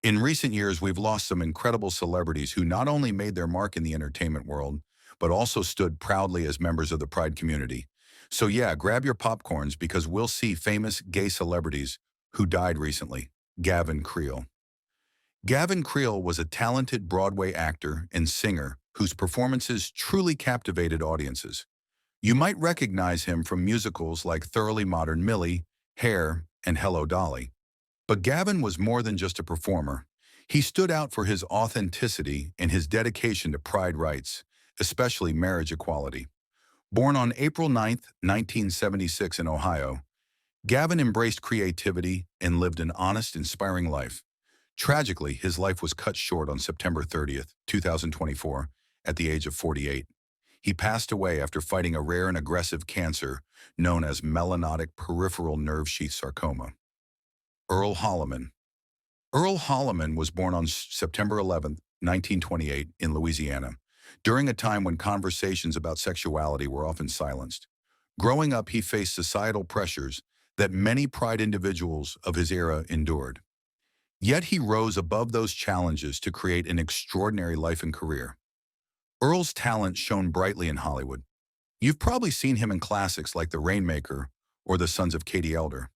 In recent years, we've lost some incredible celebrities who not only made their mark in the entertainment world, but also stood proudly as members of the Pride community. So yeah, grab your popcorns because we'll see famous gay celebrities who died recently. Gavin Creel. Gavin Creel was a talented Broadway actor and singer whose performances truly captivated audiences. You might recognize him from musicals like Thoroughly Modern Millie, Hair, and Hello Dolly. But Gavin was more than just a performer. He stood out for his authenticity and his dedication to pride rights, especially marriage equality. Born on April 9, 1976 in Ohio, Gavin embraced creativity and lived an honest, inspiring life. Tragically, his life was cut short on September 30th, 2024, at the age of 48. He passed away after fighting a rare and aggressive cancer known as melanotic peripheral nerve sheath sarcoma. Earl Holliman. Earl Holliman was born on September 11, 1928, in Louisiana, during a time when conversations about sexuality were often silenced. Growing up, he faced societal pressures that many Pride individuals of his era endured. Yet he rose above those challenges to create an extraordinary life and career. Earl's talent shone brightly in Hollywood. You've probably seen him in classics like The Rainmaker or The Sons of Katie Elder.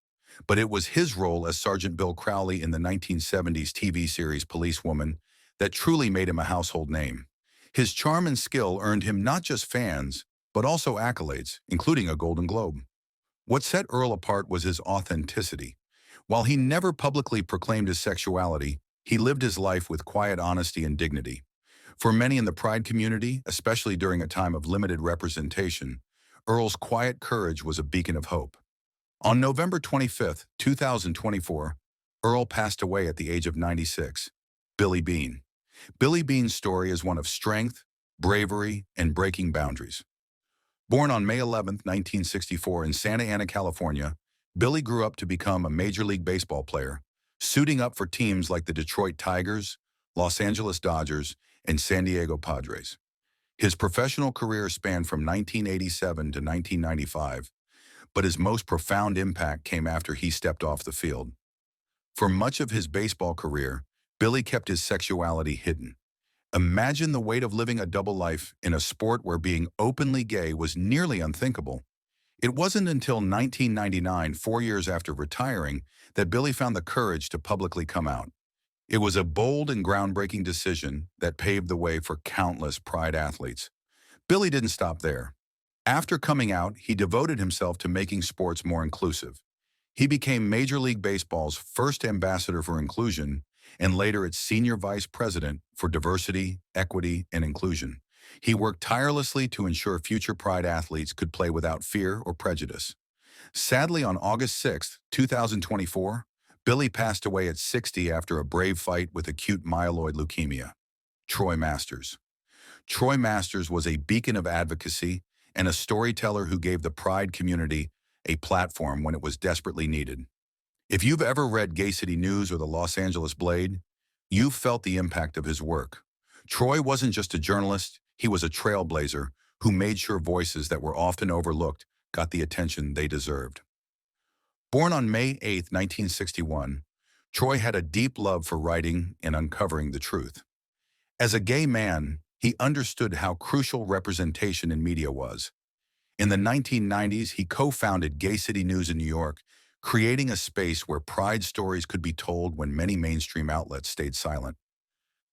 But it was his role as Sergeant Bill Crowley in the 1970s TV series Policewoman that truly made him a household name. His charm and skill earned him not just fans, but also accolades, including a Golden Globe. What set Earl apart was his authenticity. While he never publicly proclaimed his sexuality, he lived his life with quiet honesty and dignity. For many in the Pride community, especially during a time of limited representation, Earl's quiet courage was a beacon of hope. On November 25, 2024, Earl passed away at the age of 96. Billy Beane. Billy Beane's story is one of strength, bravery, and breaking boundaries. Born on May 11, 1964 in Santa Ana, California, Billy grew up to become a Major League Baseball player, suiting up for teams like the Detroit Tigers, Los Angeles Dodgers, and San Diego Padres. His professional career spanned from 1987 to 1995, but his most profound impact came after he stepped off the field. For much of his baseball career, Billy kept his sexuality hidden. Imagine the weight of living a double life in a sport where being openly gay was nearly unthinkable. It wasn't until 1999, 4 years after retiring, that Billy found the courage to publicly come out. It was a bold and groundbreaking decision that paved the way for countless Pride athletes. Billy didn't stop there. After coming out, he devoted himself to making sports more inclusive. He became Major League Baseball's first ambassador for inclusion and later its senior vice president for diversity, equity, and inclusion. He worked tirelessly to ensure future Pride athletes could play without fear or prejudice. Sadly, on August 6, 2024, Billy passed away at 60 after a brave fight with acute myeloid leukemia. Troy Masters. Troy Masters was a beacon of advocacy and a storyteller who gave the Pride community a platform when it was desperately needed. If you've ever read Gay City News or the Los Angeles Blade, you've felt the impact of his work. Troy wasn't just a journalist, he was a trailblazer who made sure voices that were often overlooked got the attention they deserved. Born on May 8, 1961, Troy had a deep love for writing and uncovering the truth. As a gay man, he understood how crucial representation in media was. In the 1990s, he co-founded Gay City News in New York, creating a space where Pride stories could be told when many mainstream outlets stayed silent.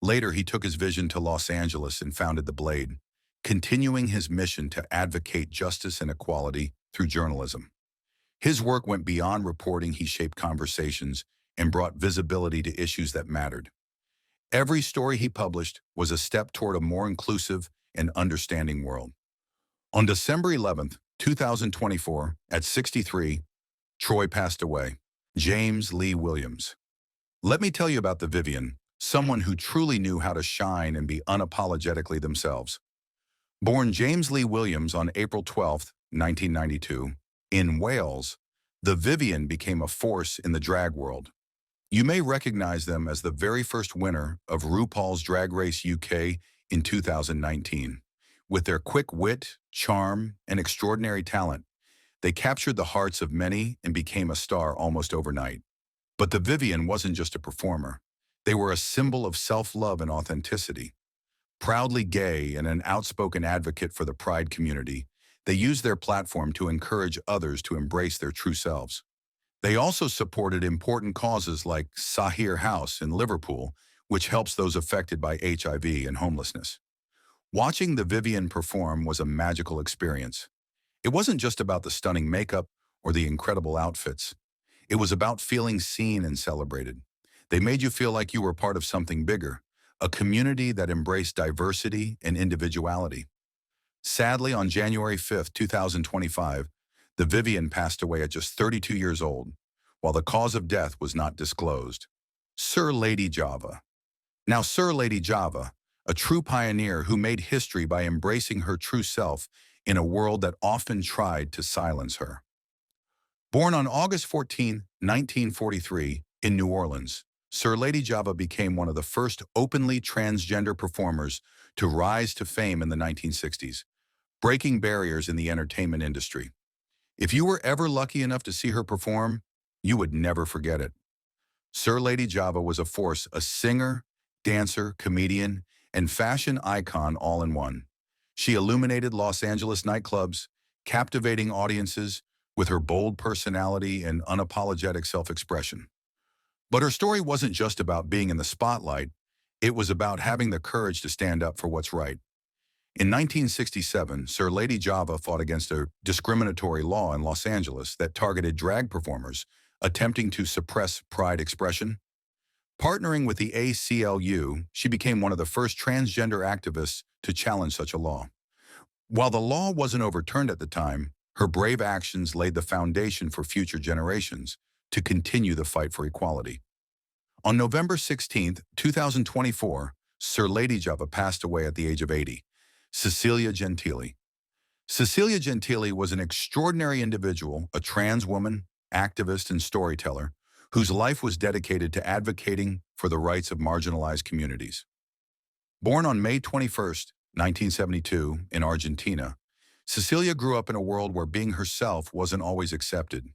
Later, he took his vision to Los Angeles and founded The Blade, continuing his mission to advocate justice and equality through journalism. His work went beyond reporting. He shaped conversations and brought visibility to issues that mattered. Every story he published was a step toward a more inclusive and understanding world. On December 11, 2024, at 63, Troy passed away. James Lee Williams. Let me tell you about the Vivienne, someone who truly knew how to shine and be unapologetically themselves. Born James Lee Williams on April 12, 1992, in Wales, the Vivienne became a force in the drag world. You may recognize them as the very first winner of RuPaul's Drag Race UK in 2019. With their quick wit, charm, and extraordinary talent, they captured the hearts of many and became a star almost overnight. But the Vivienne wasn't just a performer. They were a symbol of self-love and authenticity. Proudly gay and an outspoken advocate for the Pride community, they used their platform to encourage others to embrace their true selves. They also supported important causes like Sahir House in Liverpool, which helps those affected by HIV and homelessness. Watching the Vivienne perform was a magical experience. It wasn't just about the stunning makeup or the incredible outfits. It was about feeling seen and celebrated. They made you feel like you were part of something bigger, a community that embraced diversity and individuality. Sadly, on January 5, 2025, the Vivienne passed away at just 32 years old, while the cause of death was not disclosed. Sir Lady Java. Now, Sir Lady Java, a true pioneer who made history by embracing her true self in a world that often tried to silence her. Born on August 14, 1943, in New Orleans, Sir Lady Java became one of the first openly transgender performers to rise to fame in the 1960s, breaking barriers in the entertainment industry. If you were ever lucky enough to see her perform, you would never forget it. Sir Lady Java was a force, a singer, dancer, comedian, and fashion icon all in one. She illuminated Los Angeles nightclubs, captivating audiences with her bold personality and unapologetic self-expression. But her story wasn't just about being in the spotlight, it was about having the courage to stand up for what's right. In 1967, Sir Lady Java fought against a discriminatory law in Los Angeles that targeted drag performers attempting to suppress pride expression. Partnering with the ACLU, she became one of the first transgender activists to challenge such a law. While the law wasn't overturned at the time, her brave actions laid the foundation for future generations to continue the fight for equality. On November 16, 2024, Sir Lady Java passed away at the age of 80. Cecilia Gentili. Cecilia Gentili was an extraordinary individual, a trans woman, activist, and storyteller whose life was dedicated to advocating for the rights of marginalized communities. Born on May 21, 1972, in Argentina, Cecilia grew up in a world where being herself wasn't always accepted.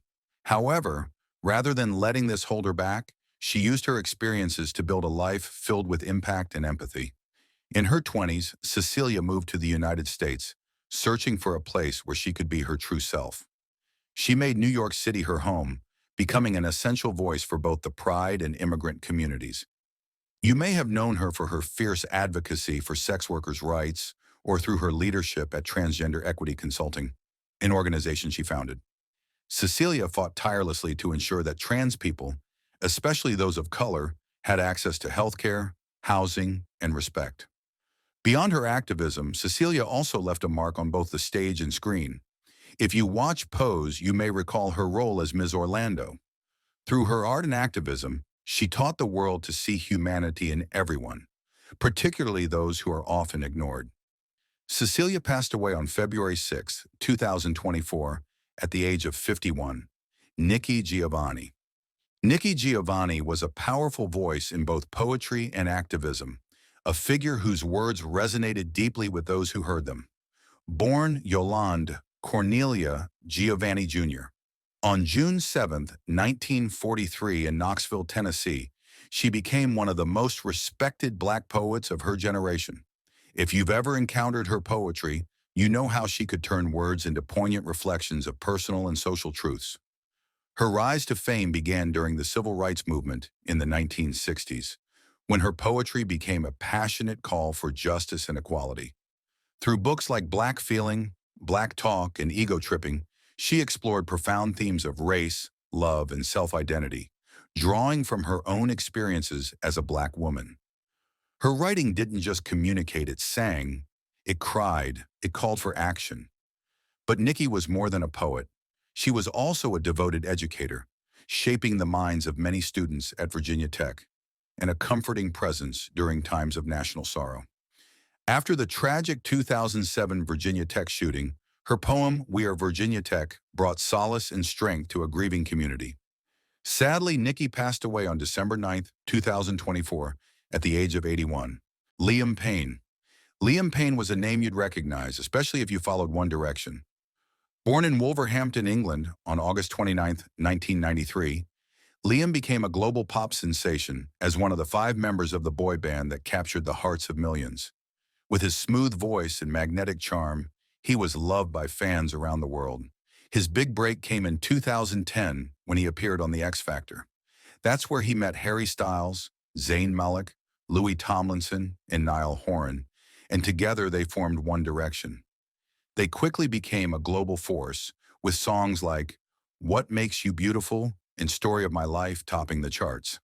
However, rather than letting this hold her back, she used her experiences to build a life filled with impact and empathy. In her 20s, Cecilia moved to the United States, searching for a place where she could be her true self. She made New York City her home, becoming an essential voice for both the Pride and immigrant communities. You may have known her for her fierce advocacy for sex workers' rights or through her leadership at Transgender Equity Consulting, an organization she founded. Cecilia fought tirelessly to ensure that trans people, especially those of color, had access to healthcare, housing, and respect. Beyond her activism, Cecilia also left a mark on both the stage and screen. If you watch Pose, you may recall her role as Ms. Orlando. Through her art and activism, she taught the world to see humanity in everyone, particularly those who are often ignored. Cecilia passed away on February 6, 2024, at the age of 51. Nikki Giovanni. Nikki Giovanni was a powerful voice in both poetry and activism, a figure whose words resonated deeply with those who heard them. Born Yolande Cornelia Giovanni Jr. On June 7, 1943, in Knoxville, Tennessee, she became one of the most respected Black poets of her generation. If you've ever encountered her poetry, you know how she could turn words into poignant reflections of personal and social truths. Her rise to fame began during the Civil Rights Movement in the 1960s, when her poetry became a passionate call for justice and equality. Through books like Black Feeling, Black Talk, and Ego Tripping, she explored profound themes of race, love, and self-identity, drawing from her own experiences as a Black woman. Her writing didn't just communicate, it sang, it cried, it called for action. But Nikki was more than a poet. She was also a devoted educator, shaping the minds of many students at Virginia Tech, and a comforting presence during times of national sorrow. After the tragic 2007 Virginia Tech shooting, her poem, We Are Virginia Tech, brought solace and strength to a grieving community. Sadly, Nikki passed away on December 9, 2024, at the age of 81. Liam Payne. Liam Payne was a name you'd recognize, especially if you followed One Direction. Born in Wolverhampton, England, on August 29, 1993, Liam became a global pop sensation as one of the 5 members of the boy band that captured the hearts of millions. With his smooth voice and magnetic charm, he was loved by fans around the world. His big break came in 2010 when he appeared on The X Factor. That's where he met Harry Styles, Zayn Malik, Louis Tomlinson, and Niall Horan, and together they formed One Direction. They quickly became a global force, with songs like What Makes You Beautiful and Story of My Life topping the charts.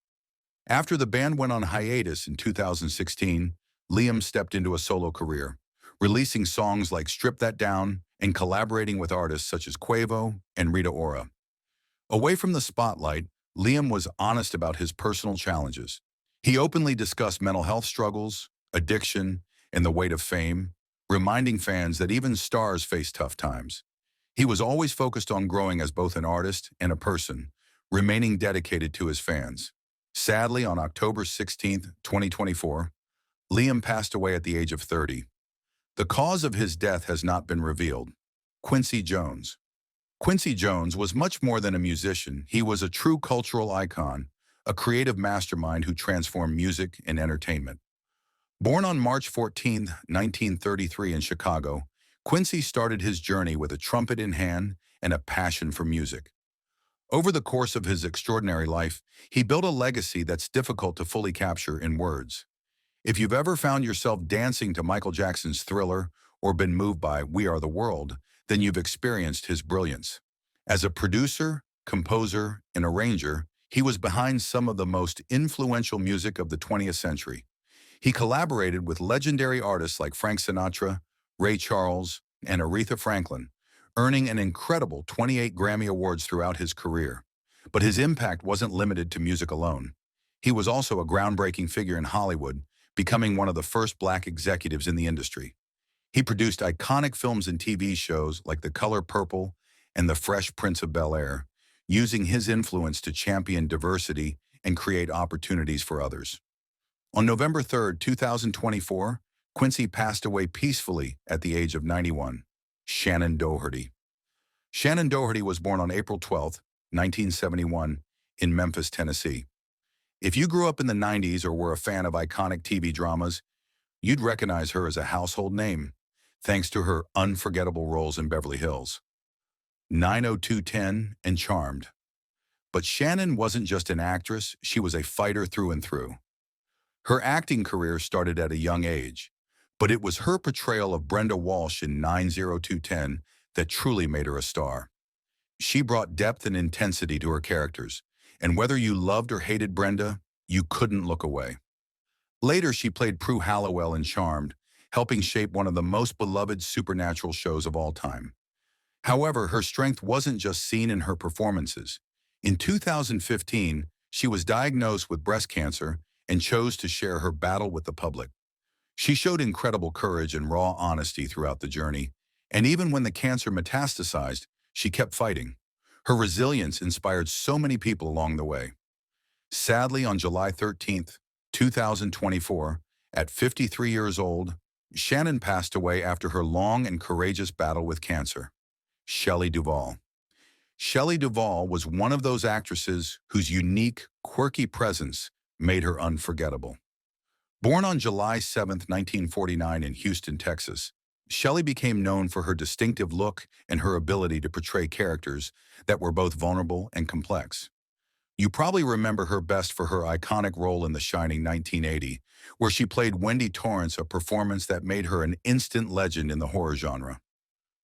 After the band went on hiatus in 2016, Liam stepped into a solo career, releasing songs like Strip That Down and collaborating with artists such as Quavo and Rita Ora. Away from the spotlight, Liam was honest about his personal challenges. He openly discussed mental health struggles, addiction, and the weight of fame, reminding fans that even stars face tough times. He was always focused on growing as both an artist and a person, remaining dedicated to his fans. Sadly, on October 16, 2024, Liam passed away at the age of 30. The cause of his death has not been revealed. Quincy Jones. Quincy Jones was much more than a musician. He was a true cultural icon, a creative mastermind who transformed music and entertainment. Born on March 14, 1933 in Chicago, Quincy started his journey with a trumpet in hand and a passion for music. Over the course of his extraordinary life, he built a legacy that's difficult to fully capture in words. If you've ever found yourself dancing to Michael Jackson's Thriller or been moved by We Are the World, then you've experienced his brilliance. As a producer, composer, and arranger, he was behind some of the most influential music of the 20th century. He collaborated with legendary artists like Frank Sinatra, Ray Charles, and Aretha Franklin, earning an incredible 28 Grammy Awards throughout his career. But his impact wasn't limited to music alone. He was also a groundbreaking figure in Hollywood, becoming one of the first Black executives in the industry. He produced iconic films and TV shows like The Color Purple and The Fresh Prince of Bel-Air, using his influence to champion diversity and create opportunities for others. On November 3, 2024, Quincy passed away peacefully at the age of 91. Shannen Doherty. Shannen Doherty was born on April 12, 1971, in Memphis, Tennessee. If you grew up in the 90s or were a fan of iconic TV dramas, you'd recognize her as a household name, thanks to her unforgettable roles in Beverly Hills, 90210, and Charmed. But Shannen wasn't just an actress, she was a fighter through and through. Her acting career started at a young age, but it was her portrayal of Brenda Walsh in 90210 that truly made her a star. She brought depth and intensity to her characters, and whether you loved or hated Brenda, you couldn't look away. Later, she played Prue Halliwell in Charmed, helping shape one of the most beloved supernatural shows of all time. However, her strength wasn't just seen in her performances. In 2015, she was diagnosed with breast cancer and chose to share her battle with the public. She showed incredible courage and raw honesty throughout the journey, and even when the cancer metastasized, she kept fighting. Her resilience inspired so many people along the way. Sadly, on July 13, 2024, at 53 years old, Shannen passed away after her long and courageous battle with cancer. Shelley Duvall. Shelley Duvall was one of those actresses whose unique, quirky presence made her unforgettable. Born on July 7, 1949 in Houston, Texas, Shelley became known for her distinctive look and her ability to portray characters that were both vulnerable and complex. You probably remember her best for her iconic role in The Shining 1980, where she played Wendy Torrance, a performance that made her an instant legend in the horror genre.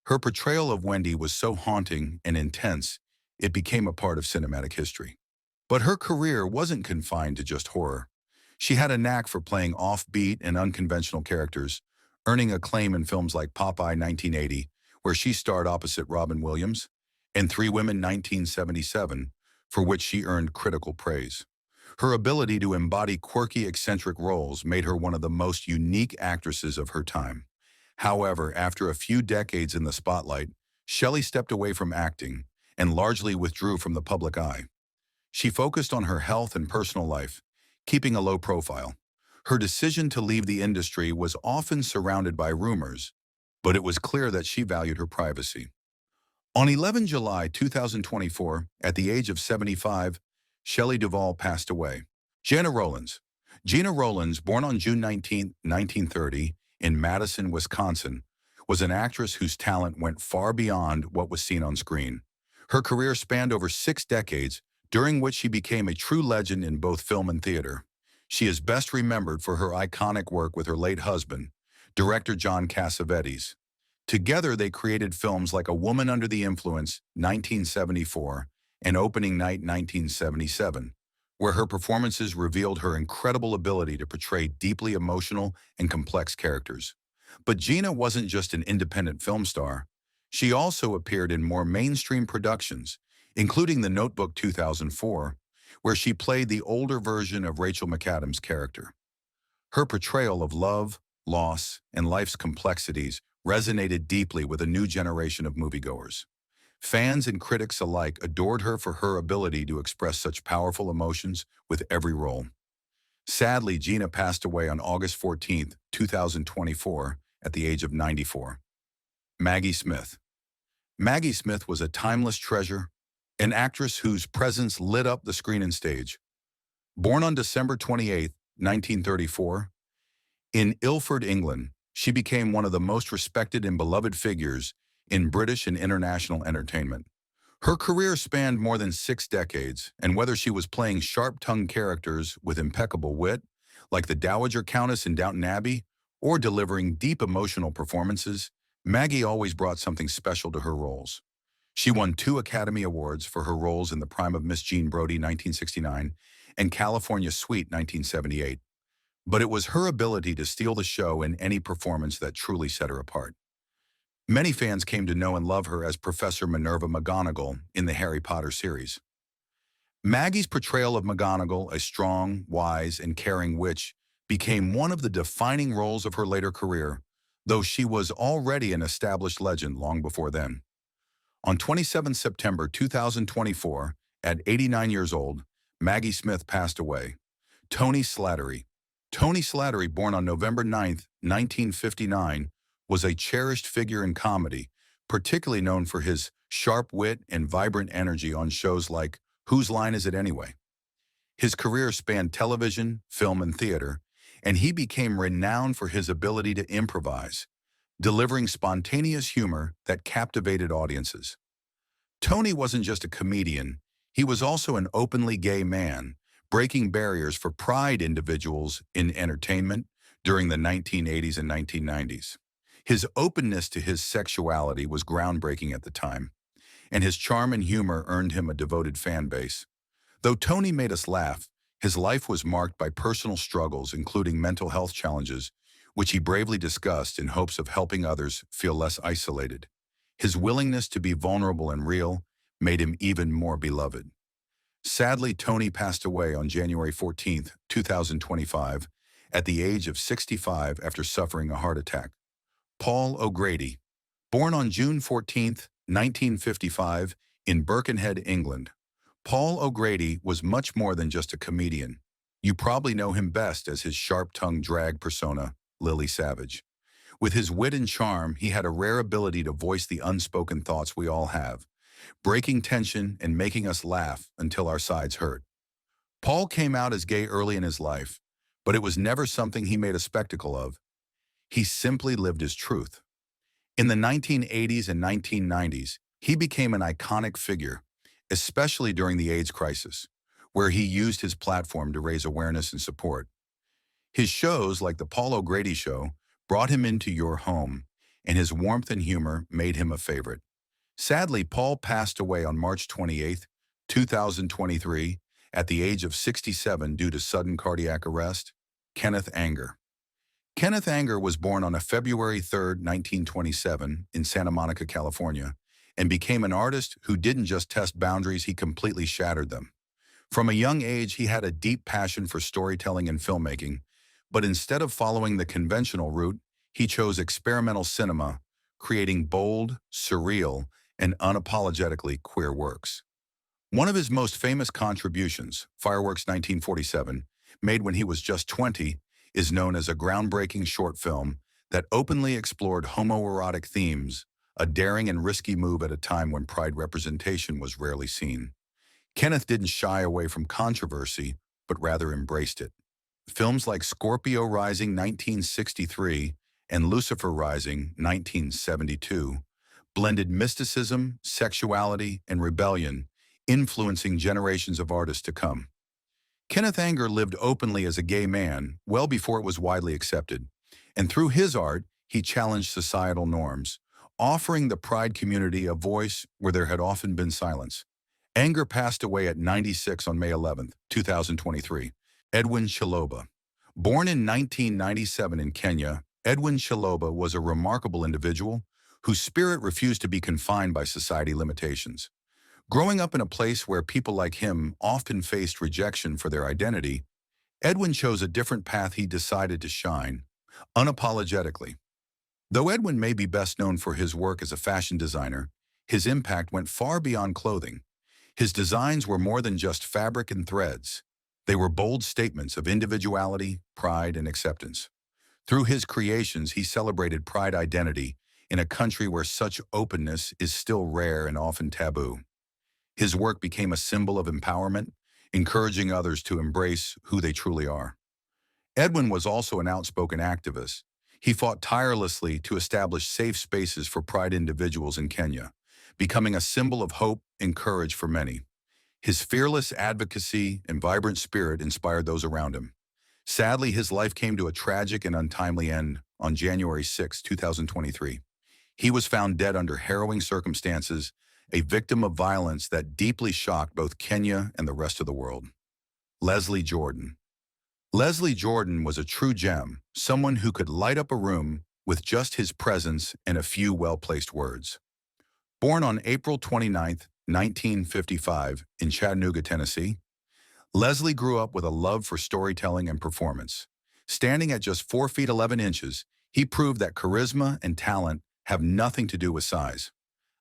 Her portrayal of Wendy was so haunting and intense, it became a part of cinematic history. But her career wasn't confined to just horror. She had a knack for playing offbeat and unconventional characters, earning acclaim in films like Popeye 1980, where she starred opposite Robin Williams, and Three Women 1977, for which she earned critical praise. Her ability to embody quirky, eccentric roles made her one of the most unique actresses of her time. However, after a few decades in the spotlight, Shelley stepped away from acting and largely withdrew from the public eye. She focused on her health and personal life, keeping a low profile. Her decision to leave the industry was often surrounded by rumors, but it was clear that she valued her privacy. On 11 July 2024, at the age of 75, Shelley Duvall passed away. Gena Rowlands. Gena Rowlands, born on June 19, 1930, in Madison, Wisconsin, was an actress whose talent went far beyond what was seen on screen. Her career spanned over 6 decades, during which she became a true legend in both film and theater. She is best remembered for her iconic work with her late husband, director John Cassavetes. Together, they created films like A Woman Under the Influence, 1974, and Opening Night, 1977, where her performances revealed her incredible ability to portray deeply emotional and complex characters. But Gena wasn't just an independent film star. She also appeared in more mainstream productions, including The Notebook 2004, where she played the older version of Rachel McAdams' character. Her portrayal of love, loss, and life's complexities resonated deeply with a new generation of moviegoers. Fans and critics alike adored her for her ability to express such powerful emotions with every role. Sadly, Gena passed away on August 14, 2024, at the age of 94. Maggie Smith. Maggie Smith was a timeless treasure, an actress whose presence lit up the screen and stage. Born on December 28, 1934, in Ilford, England, she became one of the most respected and beloved figures in British and international entertainment. Her career spanned more than 6 decades, and whether she was playing sharp-tongued characters with impeccable wit, like the Dowager Countess in Downton Abbey, or delivering deep emotional performances, Maggie always brought something special to her roles. She won 2 Academy Awards for her roles in The Prime of Miss Jean Brodie, 1969, and California Suite, 1978. But it was her ability to steal the show in any performance that truly set her apart. Many fans came to know and love her as Professor Minerva McGonagall in the Harry Potter series. Maggie's portrayal of McGonagall, a strong, wise, and caring witch, became one of the defining roles of her later career, though she was already an established legend long before then. On 27 September 2024, at 89 years old, Maggie Smith passed away. Tony Slattery. Tony Slattery, born on November 9, 1959, was a cherished figure in comedy, particularly known for his sharp wit and vibrant energy on shows like Whose Line Is It Anyway? His career spanned television, film, and theater, and he became renowned for his ability to improvise, delivering spontaneous humor that captivated audiences. Tony wasn't just a comedian, he was also an openly gay man, breaking barriers for pride individuals in entertainment during the 1980s and 1990s. His openness to his sexuality was groundbreaking at the time, and his charm and humor earned him a devoted fan base. Though Tony made us laugh, his life was marked by personal struggles, including mental health challenges, which he bravely discussed in hopes of helping others feel less isolated. His willingness to be vulnerable and real made him even more beloved. Sadly, Tony passed away on January 14, 2025, at the age of 65 after suffering a heart attack. Paul O'Grady. Born on June 14, 1955, in Birkenhead, England, Paul O'Grady was much more than just a comedian. You probably know him best as his sharp-tongued drag persona, Lily Savage. With his wit and charm, he had a rare ability to voice the unspoken thoughts we all have, breaking tension and making us laugh until our sides hurt. Paul came out as gay early in his life, but it was never something he made a spectacle of. He simply lived his truth. In the 1980s and 1990s, he became an iconic figure, especially during the AIDS crisis, where he used his platform to raise awareness and support. His shows, like The Paul O'Grady Show, brought him into your home, and his warmth and humor made him a favorite. Sadly, Paul passed away on March 28, 2023, at the age of 67 due to sudden cardiac arrest. Kenneth Anger. Kenneth Anger was born on February 3, 1927, in Santa Monica, California, and became an artist who didn't just test boundaries, he completely shattered them. From a young age, he had a deep passion for storytelling and filmmaking, but instead of following the conventional route, he chose experimental cinema, creating bold, surreal, and unapologetically queer works. One of his most famous contributions, Fireworks 1947, made when he was just 20, is known as a groundbreaking short film that openly explored homoerotic themes, a daring and risky move at a time when pride representation was rarely seen. Kenneth didn't shy away from controversy, but rather embraced it. Films like Scorpio Rising 1963 and Lucifer Rising 1972 blended mysticism, sexuality, and rebellion, influencing generations of artists to come. Kenneth Anger lived openly as a gay man well before it was widely accepted, and through his art, he challenged societal norms, offering the Pride community a voice where there had often been silence. Anger passed away at 96 on May 11, 2023. Edwin Chiloba. Born in 1997 in Kenya, Edwin Chiloba was a remarkable individual whose spirit refused to be confined by society limitations. Growing up in a place where people like him often faced rejection for their identity, Edwin chose a different path. He decided to shine, unapologetically. Though Edwin may be best known for his work as a fashion designer, his impact went far beyond clothing. His designs were more than just fabric and threads. They were bold statements of individuality, pride, and acceptance. Through his creations, he celebrated pride identity in a country where such openness is still rare and often taboo. His work became a symbol of empowerment, encouraging others to embrace who they truly are. Edwin was also an outspoken activist. He fought tirelessly to establish safe spaces for pride individuals in Kenya, becoming a symbol of hope and courage for many. His fearless advocacy and vibrant spirit inspired those around him. Sadly, his life came to a tragic and untimely end on January 6, 2023. He was found dead under harrowing circumstances, a victim of violence that deeply shocked both Kenya and the rest of the world. Leslie Jordan. Leslie Jordan was a true gem, someone who could light up a room with just his presence and a few well-placed words. Born on April 29, 1955, in Chattanooga, Tennessee, Leslie grew up with a love for storytelling and performance. Standing at just 4 feet 11 inches, he proved that charisma and talent have nothing to do with size.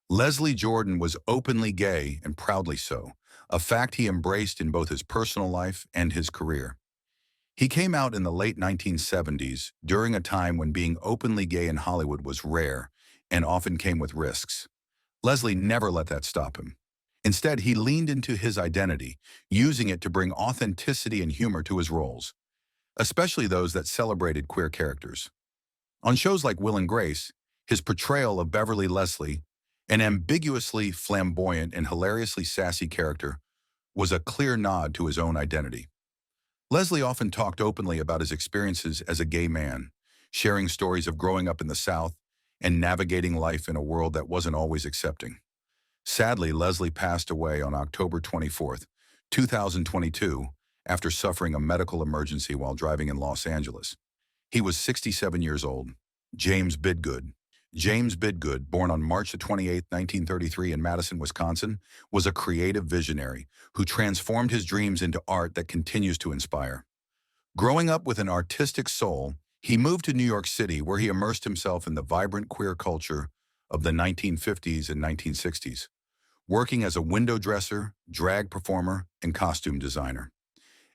Leslie Jordan was openly gay and proudly so, a fact he embraced in both his personal life and his career. He came out in the late 1970s during a time when being openly gay in Hollywood was rare and often came with risks. Leslie never let that stop him. Instead, he leaned into his identity, using it to bring authenticity and humor to his roles, especially those that celebrated queer characters. On shows like Will and Grace, his portrayal of Beverly Leslie, an ambiguously flamboyant and hilariously sassy character, was a clear nod to his own identity. Leslie often talked openly about his experiences as a gay man, sharing stories of growing up in the South and navigating life in a world that wasn't always accepting. Sadly, Leslie passed away on October 24, 2022, after suffering a medical emergency while driving in Los Angeles. He was 67 years old. James Bidgood. James Bidgood, born on March 28, 1933 in Madison, Wisconsin, was a creative visionary who transformed his dreams into art that continues to inspire. Growing up with an artistic soul, he moved to New York City where he immersed himself in the vibrant queer culture of the 1950s and 1960s, working as a window dresser, drag performer, and costume designer.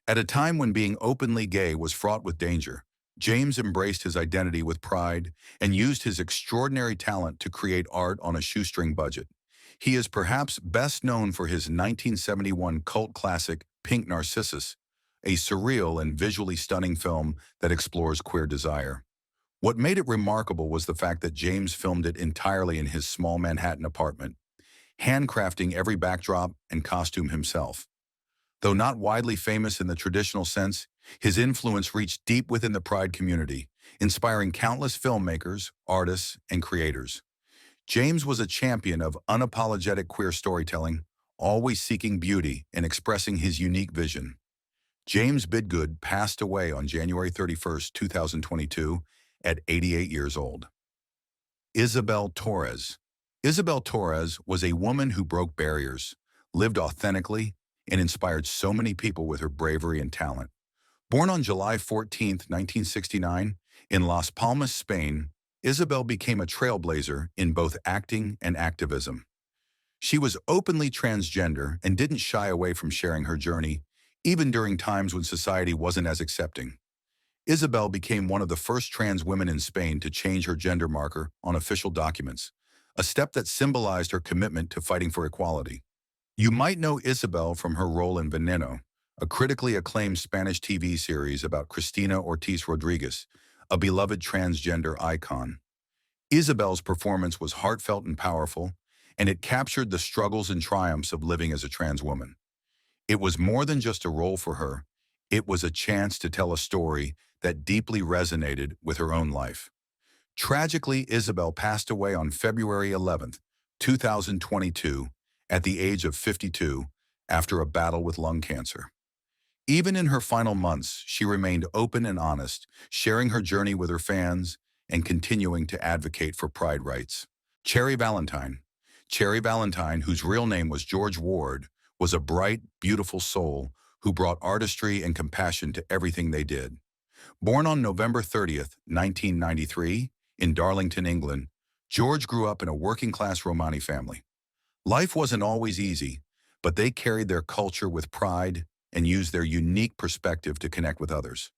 At a time when being openly gay was fraught with danger, James embraced his identity with pride and used his extraordinary talent to create art on a shoestring budget. He is perhaps best known for his 1971 cult classic Pink Narcissus, a surreal and visually stunning film that explores queer desire. What made it remarkable was the fact that James filmed it entirely in his small Manhattan apartment, handcrafting every backdrop and costume himself. Though not widely famous in the traditional sense, his influence reached deep within the Pride community, inspiring countless filmmakers, artists, and creators. James was a champion of unapologetic queer storytelling, always seeking beauty and expressing his unique vision. James Bidgood passed away on January 31, 2022, at 88 years old. Isabel Torres. Isabel Torres was a woman who broke barriers, lived authentically, and inspired so many people with her bravery and talent. Born on July 14, 1969, in Las Palmas, Spain, Isabel became a trailblazer in both acting and activism. She was openly transgender and didn't shy away from sharing her journey, even during times when society wasn't as accepting. Isabel became one of the first trans women in Spain to change her gender marker on official documents, a step that symbolized her commitment to fighting for equality. You might know Isabel from her role in Veneno, a critically acclaimed Spanish TV series about Cristina Ortiz Rodriguez, a beloved transgender icon. Isabel's performance was heartfelt and powerful, and it captured the struggles and triumphs of living as a trans woman. It was more than just a role for her. It was a chance to tell a story that deeply resonated with her own life. Tragically, Isabel passed away on February 11th, 2022, at the age of 52, after a battle with lung cancer. Even in her final months, she remained open and honest, sharing her journey with her fans and continuing to advocate for pride rights. Cherry Valentine. Cherry Valentine, whose real name was George Ward, was a bright, beautiful soul who brought artistry and compassion to everything they did. Born on November 30th, 1993, in Darlington, England, George grew up in a working-class Romani family. Life wasn't always easy, but they carried their culture with pride and used their unique perspective to connect with others.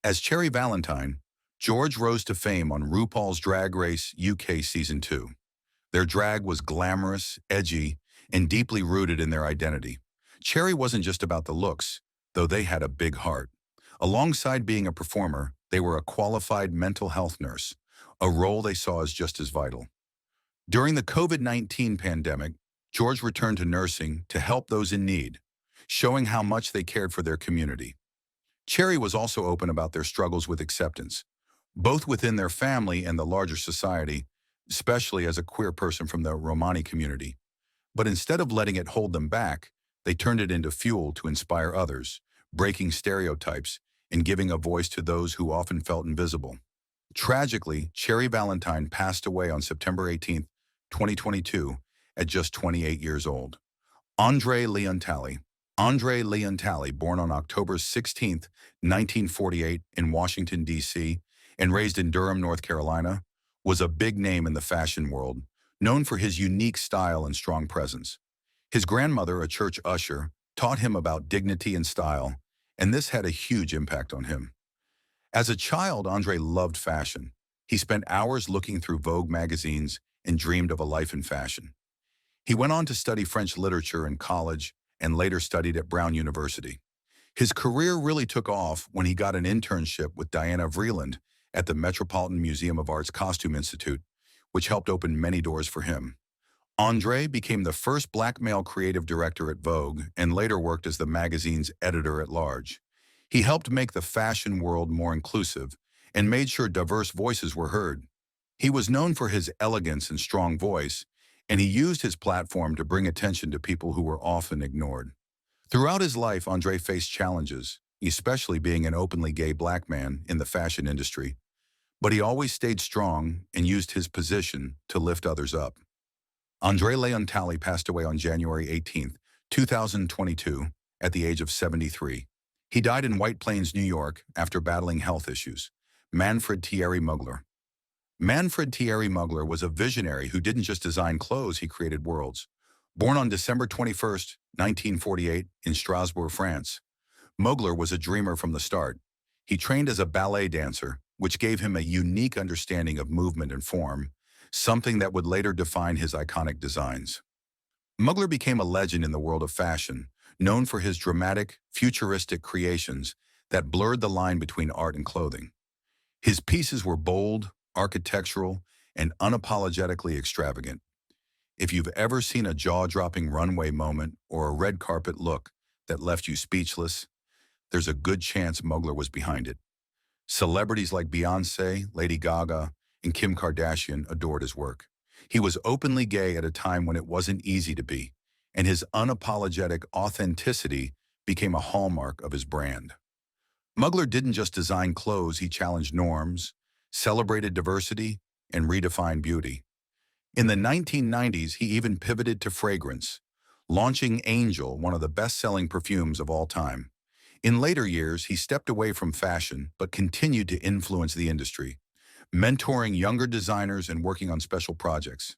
As Cherry Valentine, George rose to fame on RuPaul's Drag Race UK Season 2. Their drag was glamorous, edgy, and deeply rooted in their identity. Cherry wasn't just about the looks, though they had a big heart. Alongside being a performer, they were a qualified mental health nurse, a role they saw as just as vital. During the COVID-19 pandemic, George returned to nursing to help those in need, showing how much they cared for their community. Cherry was also open about their struggles with acceptance, both within their family and the larger society, especially as a queer person from the Romani community. But instead of letting it hold them back, they turned it into fuel to inspire others, breaking stereotypes and giving a voice to those who often felt invisible. Tragically, Cherry Valentine passed away on September 18th, 2022, at just 28 years old. Andre Leon Talley. Andre Leon Talley, born on October 16th, 1948, in Washington, D.C., and raised in Durham, North Carolina, was a big name in the fashion world, known for his unique style and strong presence. His grandmother, a church usher, taught him about dignity and style, and this had a huge impact on him. As a child, Andre loved fashion. He spent hours looking through Vogue magazines and dreamed of a life in fashion. He went on to study French literature in college and later studied at Brown University. His career really took off when he got an internship with Diana Vreeland at the Metropolitan Museum of Art's Costume Institute, which helped open many doors for him. Andre became the first black male creative director at Vogue and later worked as the magazine's editor-at-large. He helped make the fashion world more inclusive and made sure diverse voices were heard. He was known for his elegance and strong voice, and he used his platform to bring attention to people who were often ignored. Throughout his life, Andre faced challenges, especially being an openly gay black man in the fashion industry, but he always stayed strong and used his position to lift others up. Andre Leon Talley passed away on January 18th, 2022, at the age of 73. He died in White Plains, New York, after battling health issues. Manfred Thierry Mugler. Manfred Thierry Mugler was a visionary who didn't just design clothes, he created worlds. Born on December 21st, 1948, in Strasbourg, France, Mugler was a dreamer from the start. He trained as a ballet dancer, which gave him a unique understanding of movement and form, something that would later define his iconic designs. Mugler became a legend in the world of fashion, known for his dramatic, futuristic creations that blurred the line between art and clothing. His pieces were bold, architectural, and unapologetically extravagant. If you've ever seen a jaw-dropping runway moment or a red carpet look that left you speechless, there's a good chance Mugler was behind it. Celebrities like Beyoncé, Lady Gaga, and Kim Kardashian adored his work. He was openly gay at a time when it wasn't easy to be, and his unapologetic authenticity became a hallmark of his brand. Mugler didn't just design clothes, he challenged norms, celebrated diversity, and redefined beauty. In the 1990s, he even pivoted to fragrance, launching Angel, one of the best-selling perfumes of all time. In later years, he stepped away from fashion but continued to influence the industry, mentoring younger designers and working on special projects.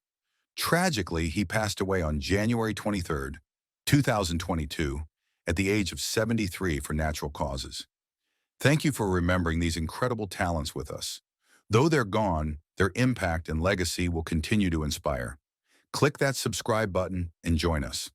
Tragically, he passed away on January 23rd, 2022, at the age of 73 for natural causes. Thank you for remembering these incredible talents with us. Though they're gone, their impact and legacy will continue to inspire. Click that subscribe button and join us.